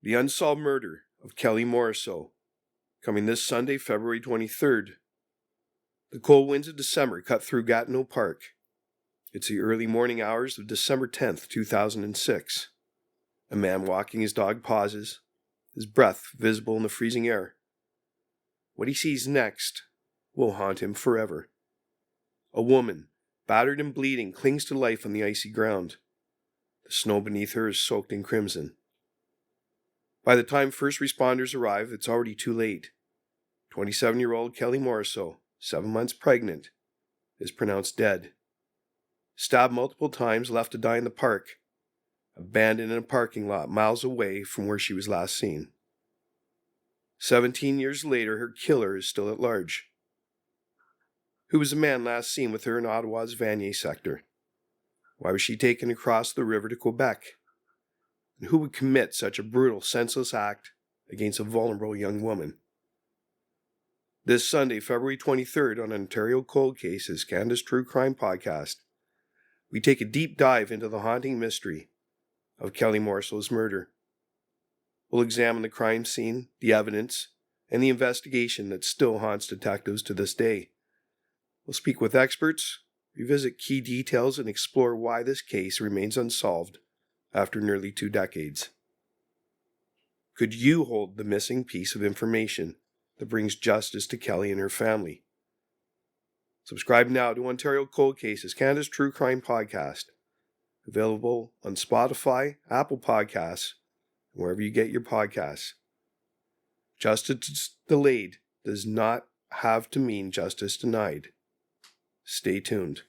The Unsolved Murder of Kelly Morrisseau, coming this Sunday, February 23rd. The cold winds of December cut through Gatineau Park. It's the early morning hours of December 10th, 2006. A man walking his dog pauses, his breath visible in the freezing air. What he sees next will haunt him forever. A woman, battered and bleeding, clings to life on the icy ground. The snow beneath her is soaked in crimson. By the time first responders arrive, it's already too late. 27-year-old Kelly Morrisseau, 7 months pregnant, is pronounced dead. Stabbed multiple times, left to die in the park, abandoned in a parking lot miles away from where she was last seen. 17 years later, her killer is still at large. Who was the man last seen with her in Ottawa's Vanier sector? Why was she taken across the river to Quebec? And who would commit such a brutal, senseless act against a vulnerable young woman? This Sunday, February 23rd, on Ontario Cold Cases, Canada's True Crime Podcast, we take a deep dive into the haunting mystery of Kelly Morrisseau's murder. We'll examine the crime scene, the evidence, and the investigation that still haunts detectives to this day. We'll speak with experts, revisit key details, and explore why this case remains unsolved after nearly 2 decades. Could you hold the missing piece of information that brings justice to Kelly and her family? Subscribe now to Ontario Cold Cases, Canada's True Crime Podcast, available on Spotify, Apple Podcasts, and wherever you get your podcasts. Justice delayed does not have to mean justice denied. Stay tuned.